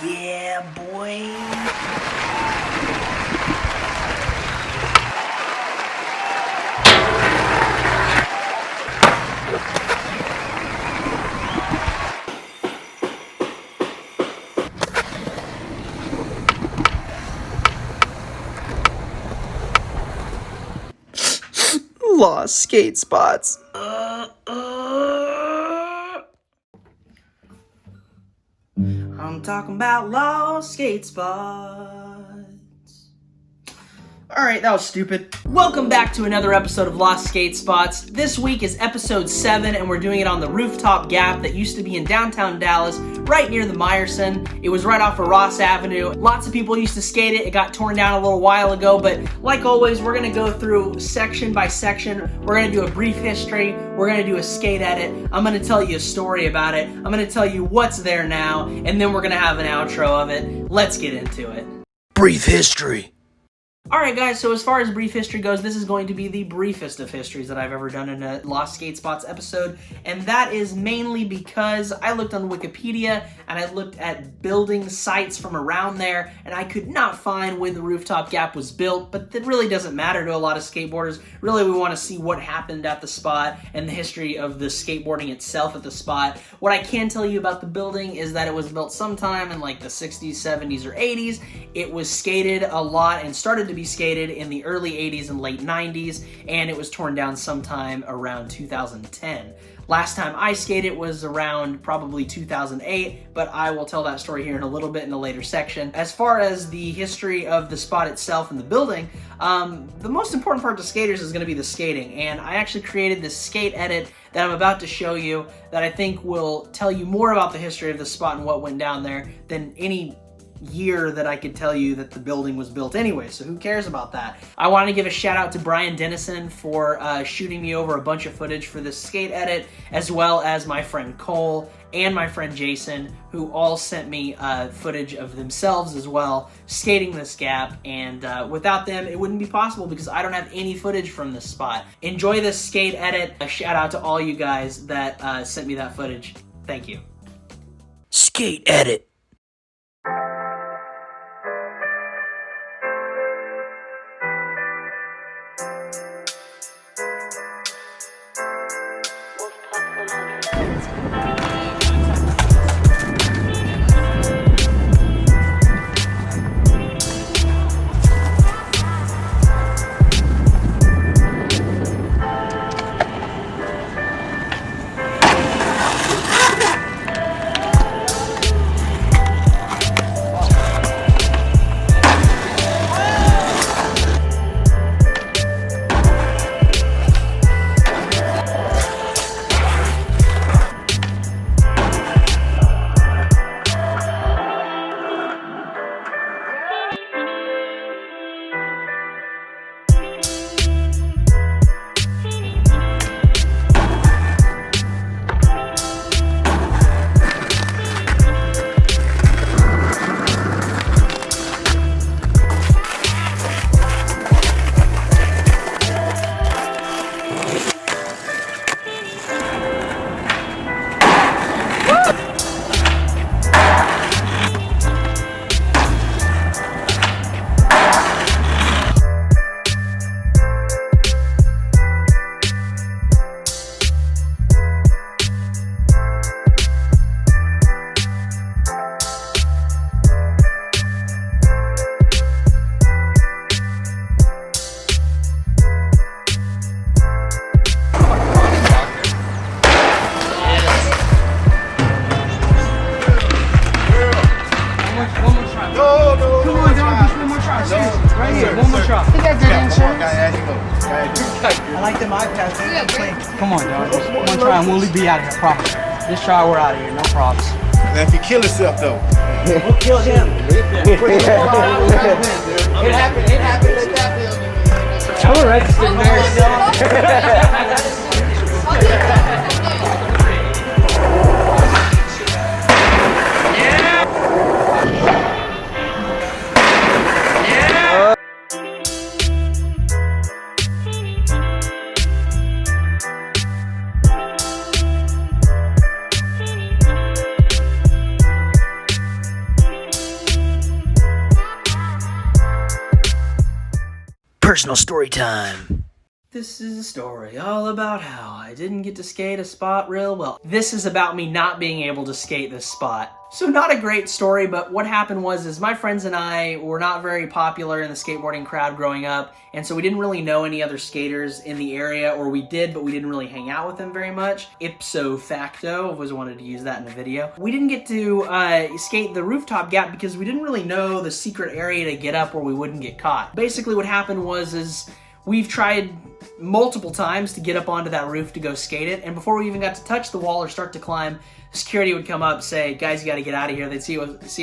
Yeah, boy. Lost skate spots. I'm talking about lost skate spots. Alright, that was stupid. Welcome back to another episode of Lost Skate Spots. This week is episode 7, and we're doing it on the Rooftop Gap that used to be in downtown Dallas, right near the Meyerson. It was right off of Ross Avenue. Lots of people used to skate it. It got torn down a little while ago, but like always, we're going to go through section by section. We're going to do a brief history. We're going to do a skate edit. I'm going to tell you a story about it. I'm going to tell you what's there now, and then we're going to have an outro of it. Let's get into it. Brief history. Alright guys, so as far as brief history goes, this is going to be the briefest of histories that I've ever done in a Lost Skate Spots episode, and that is mainly because I looked on Wikipedia and I looked at building sites from around there, and I could not find when the Rooftop Gap was built, but that really doesn't matter to a lot of skateboarders. Really, we want to see what happened at the spot and the history of the skateboarding itself at the spot. What I can tell you about the building is that it was built sometime in like the 60s, 70s, or 80s. It was skated a lot and started to be skated in the early 80s and late 90s, and it was torn down sometime around 2010. Last time I skated was around probably 2008, but I will tell that story here in a little bit in a later section. As far as the history of the spot itself and the building, the most important part to skaters is going to be the skating, and I actually created this skate edit that I'm about to show you that I think will tell you more about the history of the spot and what went down there than any year that I could tell you that the building was built anyway, so who cares about that? I want to give a shout out to Brian Dennison for shooting me over a bunch of footage for this skate edit, as well as my friend Cole and my friend Jason, who all sent me footage of themselves as well, skating this gap, and without them, it wouldn't be possible because I don't have any footage from this spot. Enjoy this skate edit. A shout out to all you guys that sent me that footage. Thank you. Skate edit. I like them iPads. Come on, dog. One try and we'll be out of here, promise. This try, we're out of here, no problems. Now if you kill yourself though. We'll kill him. It happened, let that be. I'm a registered nurse. Personal story time. This is a story all about how I didn't get to skate a spot real well. This is about me not being able to skate this spot. So not a great story, but what happened was my friends and I were not very popular in the skateboarding crowd growing up, and so we didn't really know any other skaters in the area, or we did, but we didn't really hang out with them very much. Ipso facto, I always wanted to use that in a video. We didn't get to skate the rooftop gap because we didn't really know the secret area to get up where we wouldn't get caught. Basically what happened was we've tried multiple times to get up onto that roof to go skate it, and before we even got to touch the wall or start to climb, security would come up, say, guys, you gotta get out of here. They'd see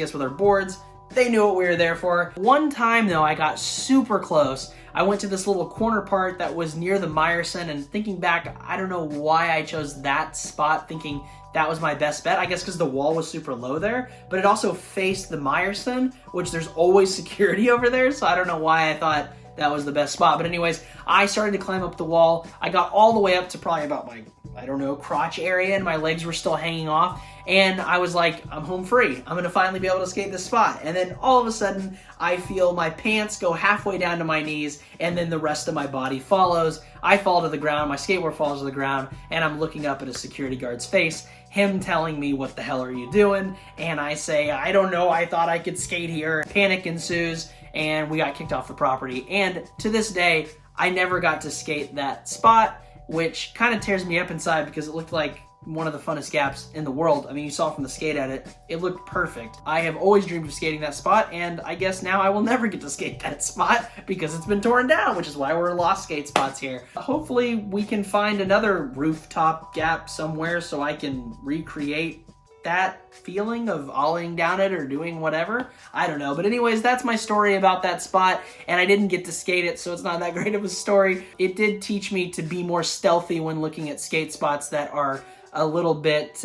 us with our boards. They knew what we were there for. One time though, I got super close. I went to this little corner part that was near the Meyerson, and thinking back, I don't know why I chose that spot, thinking that was my best bet. I guess because the wall was super low there, but it also faced the Meyerson, which there's always security over there, so I don't know why I thought that was the best spot. But anyways, I started to climb up the wall. I got all the way up to probably about my, I don't know, crotch area, and my legs were still hanging off. And I was like, I'm home free. I'm gonna finally be able to skate this spot. And then all of a sudden, I feel my pants go halfway down to my knees, and then the rest of my body follows. I fall to the ground, my skateboard falls to the ground, and I'm looking up at a security guard's face, him telling me, what the hell are you doing? And I say, I don't know, I thought I could skate here. Panic ensues, and we got kicked off the property. And to this day, I never got to skate that spot, which kind of tears me up inside because it looked like one of the funnest gaps in the world. I mean, you saw from the skate edit, it looked perfect. I have always dreamed of skating that spot, and I guess now I will never get to skate that spot because it's been torn down, which is why we're in lost skate spots here. Hopefully we can find another rooftop gap somewhere so I can recreate that feeling of ollieing down it or doing whatever. I don't know. But anyways, that's my story about that spot, and I didn't get to skate it, so it's not that great of a story. It did teach me to be more stealthy when looking at skate spots that are a little bit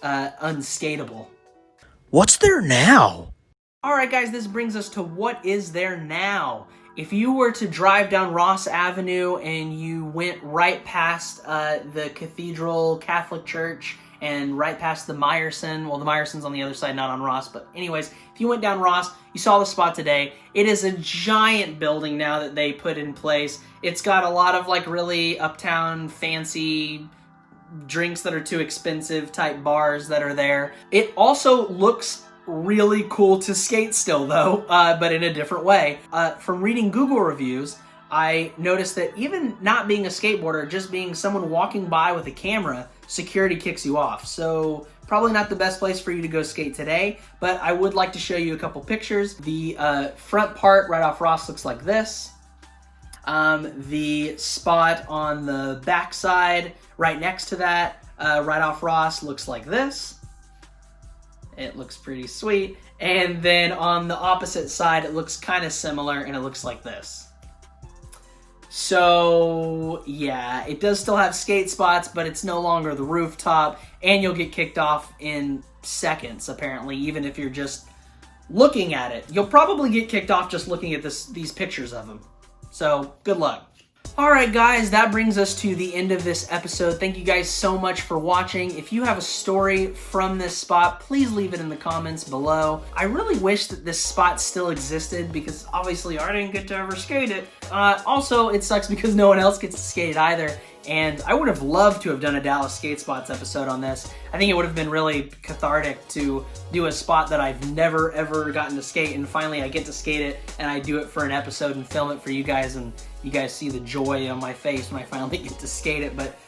unskateable. What's there now? Alright guys, this brings us to what is there now. If you were to drive down Ross Avenue and you went right past the Cathedral Catholic Church and right past the Meyerson, well, the Meyerson's on the other side, not on Ross, but anyways, if you went down Ross, you saw the spot today. It is a giant building now that they put in place. It's got a lot of like really uptown fancy drinks that are too expensive type bars that are there. It also looks really cool to skate still though, but in a different way. From reading Google reviews, I noticed that even not being a skateboarder, just being someone walking by with a camera, security kicks you off. So probably not the best place for you to go skate today, but I would like to show you a couple pictures. The front part right off Ross looks like this. The spot on the back side right next to that, right off Ross, looks like this. It looks pretty sweet. And then on the opposite side, it looks kind of similar, and it looks like this. So yeah, it does still have skate spots, but it's no longer the rooftop, and you'll get kicked off in seconds, apparently, even if you're just looking at it. You'll probably get kicked off just looking at these pictures of them. So good luck. Alright guys, that brings us to the end of this episode. Thank you guys so much for watching. If you have a story from this spot, please leave it in the comments below. I really wish that this spot still existed because obviously I didn't get to ever skate it. Also, it sucks because no one else gets to skate it either. And I would have loved to have done a Dallas Skate Spots episode on this. I think it would have been really cathartic to do a spot that I've never ever gotten to skate, and finally I get to skate it and I do it for an episode and film it for you guys, and you guys see the joy on my face when I finally get to skate it. But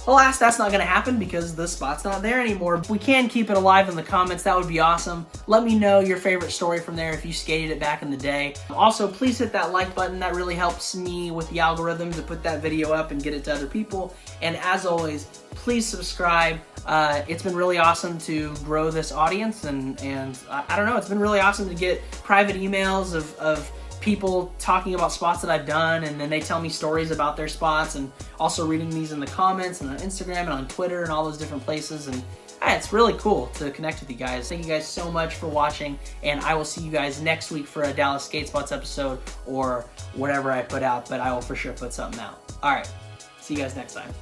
alas, that's not gonna happen because the spot's not there anymore. If we can keep it alive in the comments, that would be awesome. Let me know your favorite story from there if you skated it back in the day. Also, please hit that like button. That really helps me with the algorithm to put that video up and get it to other people. And as always, please subscribe. It's been really awesome to grow this audience, and I don't know, it's been really awesome to get private emails of people talking about spots that I've done, and then they tell me stories about their spots, and also reading these in the comments and on Instagram and on Twitter and all those different places. And it's really cool to connect with you guys. Thank you guys so much for watching, and I will see you guys next week for a Dallas Skate Spots episode or whatever I put out, but I will for sure put something out. All right, see you guys next time.